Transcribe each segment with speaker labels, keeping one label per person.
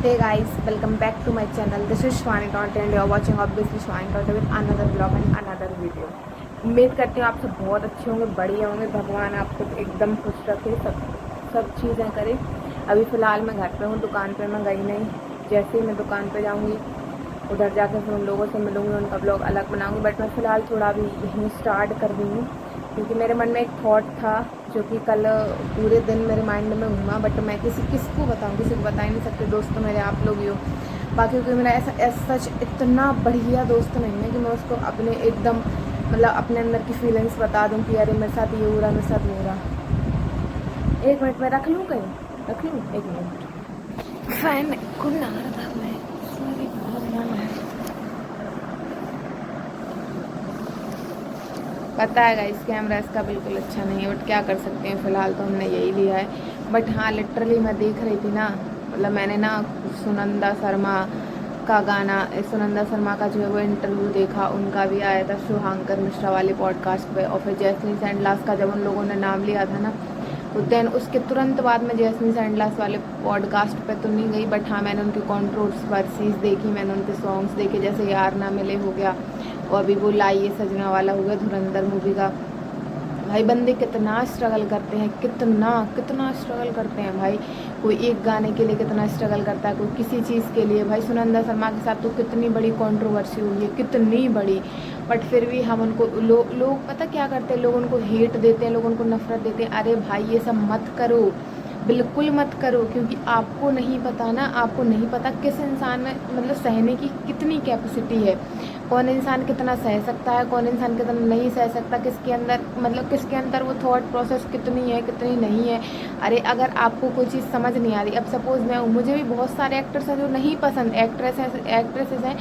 Speaker 1: Hey guys, welcome back to my channel. This is Shwani Taunt and you are watching obviously Shwani Taunt with another vlog and another video. उम्मीद करती हूँ आप सब बहुत अच्छे होंगे, बढ़िया होंगे। भगवान आपको एकदम खुश रखे, सब चीज़ें करे। अभी फ़िलहाल मैं घर पे हूँ, दुकान पे मैं गई नहीं। जैसे ही मैं दुकान पे जाऊँगी उधर जाकर फिर उन लोगों से मिलूँगी, उनका ब्लॉग अलग बनाऊँगी। बट मैं फ़िलहाल थोड़ा अभी यहीं स्टार्ट कर रही हूँ क्योंकि मेरे मन में एक थॉट था जो कि कल पूरे दिन मेरे माइंड में घूमा। बट मैं किसको बताऊँ, किसी को बता ही नहीं सकती। दोस्त तो मेरे आप लोग ही हो। बाकी कोई मेरा ऐसा सच इतना बढ़िया दोस्त नहीं है कि मैं उसको अपने एकदम मतलब अपने अंदर की फीलिंग्स बता दूँ कि अरे मेरे साथ ये हो रहा, मेरे साथ ये हो रहा। एक मिनट मैं रख लूँ, कहीं रख लूँ, एक मिनट। फैन को ना रहा मैं, सॉरी पता है गाइस कैमरा इसका बिल्कुल अच्छा नहीं है। बट क्या कर सकते हैं, फ़िलहाल तो हमने यही लिया है। बट हाँ, लिटरली मैं देख रही थी ना, मतलब मैंने ना सुनंदा शर्मा का गाना, सुनंदा शर्मा का जो है वो इंटरव्यू देखा। उनका भी आया था शुभांकर मिश्रा वाले पॉडकास्ट पे। और फिर जैस्मिन सैंडलास का जब उन लोगों ने नाम लिया था ना, तो देन उसके तुरंत बाद में जैस्मिन सैंडलास वाले पॉडकास्ट पे तो नहीं गई। बट हाँ, मैंने उनकी कॉन्ट्रोवर्सीज देखी, मैंने उनके सॉन्ग्स देखे, जैसे यार ना मिले हो गया और अभी वो लाइए सजना वाला हो गया धुरंधर मूवी का। भाई बंदे कितना स्ट्रगल करते हैं, कितना स्ट्रगल करते हैं भाई। कोई एक गाने के लिए कितना स्ट्रगल करता है, कोई किसी चीज़ के लिए। भाई सुनंदा शर्मा के साथ तो कितनी बड़ी कंट्रोवर्सी हुई है, कितनी बड़ी। बट फिर भी हम उनको लोग पता क्या करते हैं, लोग उनको हेट देते हैं, लोग उनको नफरत देते हैं। अरे भाई ये सब मत करो, बिल्कुल मत करो। क्योंकि आपको नहीं पता ना, आपको नहीं पता किस इंसान में मतलब सहने की कितनी कैपेसिटी है। कौन इंसान कितना सह सकता है, कौन इंसान कितना नहीं सह सकता, किसके अंदर मतलब किसके अंदर वो थॉट प्रोसेस कितनी है, कितनी नहीं है। अरे अगर आपको कोई चीज़ समझ नहीं आ रही, अब सपोज़ मैं हूँ, मुझे भी बहुत सारे एक्टर्स हैं जो नहीं पसंद, एक्ट्रेसेस हैं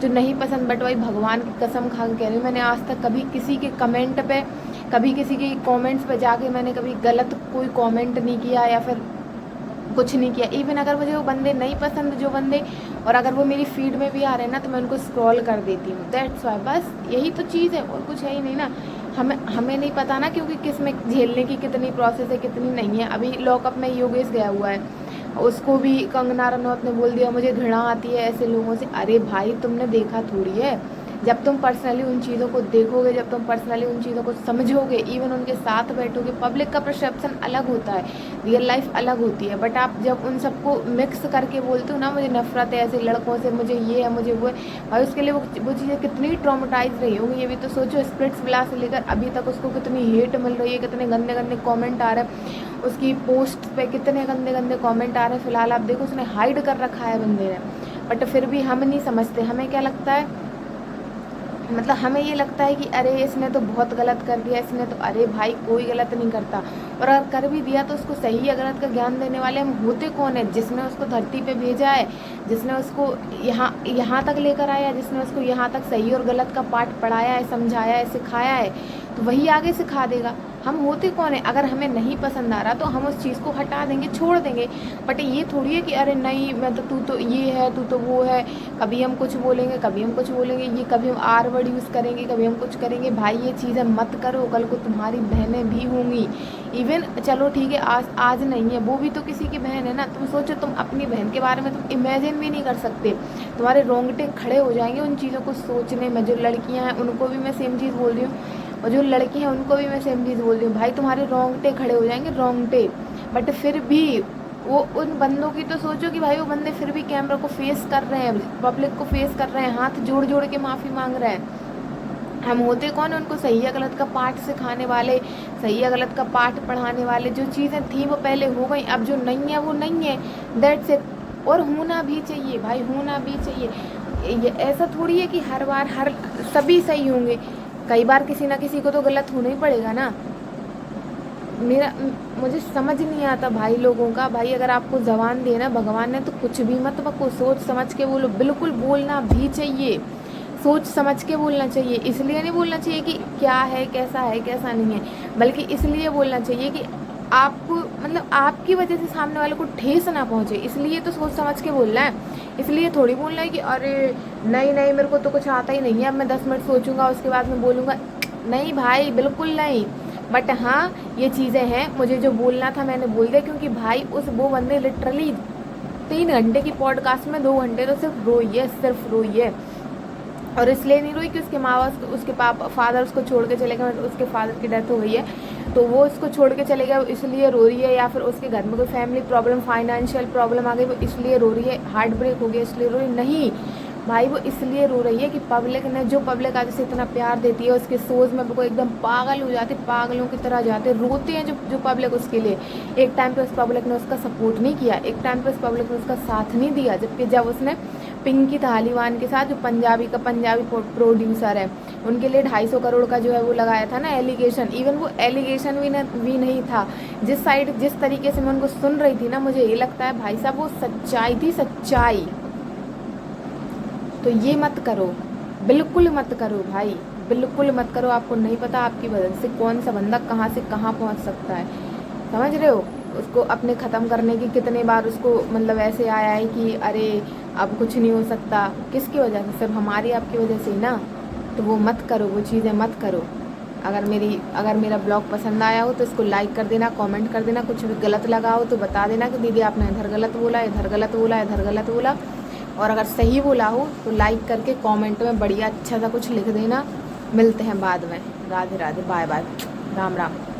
Speaker 1: जो नहीं पसंद। बट भाई भगवान की कसम खा के कह रही हूँ, मैंने आज तक कभी किसी के कमेंट पे, कभी किसी के कमेंट्स पे जाके मैंने कभी गलत कोई कमेंट नहीं किया या फिर कुछ नहीं किया। इवन अगर मुझे वो बंदे नहीं पसंद, जो बंदे, और अगर वो मेरी फीड में भी आ रहे हैं ना, तो मैं उनको स्क्रॉल कर देती हूँ। दैट्स वाई, बस यही तो चीज़ है और कुछ है ही नहीं ना। हमें नहीं पता ना, क्योंकि किस में झेलने की कितनी प्रोसेस है, कितनी नहीं है। अभी लॉकअप में योगेश गया हुआ है, उसको भी कंगना रनौत ने बोल दिया मुझे घृणा आती है ऐसे लोगों से। अरे भाई तुमने देखा थोड़ी है। जब तुम पर्सनली उन चीज़ों को देखोगे, जब तुम पर्सनली उन चीज़ों को समझोगे, इवन उनके साथ बैठोगे, पब्लिक का परसेप्शन अलग होता है, रियल लाइफ अलग होती है। बट आप जब उन सबको मिक्स करके बोलते हो ना, मुझे नफरत है ऐसे लड़कों से, मुझे ये है, मुझे वो है, भाई उसके लिए वो चीज़ें कितनी ट्रॉमेटाइज रही होंगी। ये भी तो सोचो, स्प्लिट्स विला से लेकर अभी तक उसको कितनी हेट मिल रही है, कितने गंदे गंदे कमेंट आ रहे हैं उसकी पोस्ट पे, कितने गंदे गंदे कमेंट आ रहे हैं। फिलहाल आप देखो, उसने हाइड कर रखा है बंदे ने। बट फिर भी हम नहीं समझते। हमें क्या लगता है, मतलब हमें ये लगता है कि अरे इसने तो बहुत गलत कर दिया, इसने तो, अरे भाई कोई गलत नहीं करता। और अगर कर भी दिया तो उसको सही या गलत का ज्ञान देने वाले हम होते कौन है? जिसने उसको धरती पे भेजा है, जिसने उसको यहाँ तक लेकर आया, जिसने उसको यहाँ तक सही और गलत का पाठ पढ़ाया है, समझाया है, सिखाया है, तो वही आगे सिखा देगा। हम होते कौन है? अगर हमें नहीं पसंद आ रहा तो हम उस चीज़ को हटा देंगे, छोड़ देंगे। बट ये थोड़ी है कि अरे नहीं मैं तो, तू तो ये है, तू तो वो है। कभी हम कुछ बोलेंगे, कभी हम कुछ बोलेंगे, ये कभी हम आर वर्ड यूज़ करेंगे, कभी हम कुछ करेंगे। भाई ये चीज़ें मत करो, कल को तुम्हारी बहनें भी होंगी। इवन चलो ठीक है, आज नहीं है, वो भी तो किसी की बहन है ना। तुम सोचो, तुम अपनी बहन के बारे में तुम इमेजिन भी नहीं कर सकते, तुम्हारे रोंगटे खड़े हो जाएंगे उन चीज़ों को सोचने में। जो लड़कियाँ हैं उनको भी मैं सेम चीज़ बोल रही हूँ, और जो लड़की हैं उनको भी मैं सेम चीज़ बोल रही हूँ। भाई तुम्हारे रोंगटे खड़े हो जाएंगे, रोंगटे। बट फिर भी वो उन बंदों की तो सोचो कि भाई वो बंदे फिर भी कैमरा को फेस कर रहे हैं, पब्लिक को फेस कर रहे हैं, हाथ जोड़ जोड़ के माफ़ी मांग रहे हैं। हम होते कौन? उनको सही या गलत का पाठ सिखाने वाले, सही या गलत का पाठ पढ़ाने वाले। जो चीज़ें थी वो पहले हो गई, अब जो नहीं है वो नहीं है, दैट्स इट। और होना भी चाहिए भाई, होना भी चाहिए। ये ऐसा थोड़ी है कि हर बार हर सभी सही होंगे। कई बार किसी ना किसी को तो गलत होना ही पड़ेगा ना। मुझे समझ नहीं आता भाई लोगों का। भाई अगर आपको ज़बान दी है ना भगवान ने, तो कुछ भी मत बको, सोच समझ के बोलो। बिल्कुल बोलना भी चाहिए, सोच समझ के बोलना चाहिए। इसलिए नहीं बोलना चाहिए कि क्या है, कैसा नहीं है, बल्कि इसलिए बोलना चाहिए कि आपको मतलब आपकी वजह से सामने वाले को ठेस ना पहुंचे। इसलिए तो सोच समझ के बोलना है। इसलिए थोड़ी बोलना है कि अरे नहीं नहीं मेरे को तो कुछ आता ही नहीं है, अब मैं 10 मिनट सोचूंगा उसके बाद मैं बोलूँगा। नहीं भाई, बिल्कुल नहीं। बट हाँ, ये चीज़ें हैं, मुझे जो बोलना था मैंने बोल दिया। क्योंकि भाई वो बंदे लिटरली 3 घंटे की पॉडकास्ट में 2 घंटे तो सिर्फ रोई है। और इसलिए नहीं रोई कि उसके माँ बाप, उसके फादर उसको छोड़ के चले गए, मतलब उसके फादर की डेथ हो गई है तो वो उसको छोड़ के चले गए इसलिए रो रही है, या फिर उसके घर में कोई फैमिली प्रॉब्लम, फाइनेंशियल प्रॉब्लम आ गई वो इसलिए रो रही है, हार्ट ब्रेक हो गया इसलिए रो रही नहीं भाई। वो इसलिए रो रही है कि पब्लिक ने, जो पब्लिक आज से इतना प्यार देती है उसके सोच में वो एकदम पागल हो जाते, पागलों की तरह जाते, रोते हैं जो पब्लिक उसके लिए। एक टाइम पे उस पब्लिक ने उसका सपोर्ट नहीं किया, एक टाइम पे उस पब्लिक ने उसका साथ नहीं दिया, जबकि जब उसने पिंकी धालीवाल के साथ, जो पंजाबी प्रोड्यूसर है, उनके लिए 250 करोड़ का जो है वो लगाया था ना एलिगेशन, इवन वो एलिगेशन भी नहीं था। जिस तरीके से मैं उनको सुन रही थी ना, मुझे ये लगता है भाई साहब वो सच्चाई थी, सच्चाई। तो ये मत करो, बिल्कुल मत करो भाई, बिल्कुल मत करो। आपको नहीं पता आपकी वजह से कौन सा बंदा कहाँ से कहाँ पहुँच सकता है, समझ रहे हो। उसको अपने ख़त्म करने की कितने बार उसको मतलब ऐसे आया है कि अरे अब कुछ नहीं हो सकता, किसकी वजह से, सिर्फ हमारी आपकी वजह से ही ना। तो वो मत करो, वो चीज़ें मत करो। अगर मेरा ब्लॉग पसंद आया हो तो इसको लाइक कर देना, कमेंट कर देना, कुछ भी गलत लगा हो तो बता देना कि दीदी आपने इधर गलत बोला, इधर गलत बोला, इधर गलत बोला। और अगर सही बोला हो तो लाइक करके कमेंट में बढ़िया अच्छा सा कुछ लिख देना। मिलते हैं बाद में। Radhe Radhe, bye bye, Ram Ram.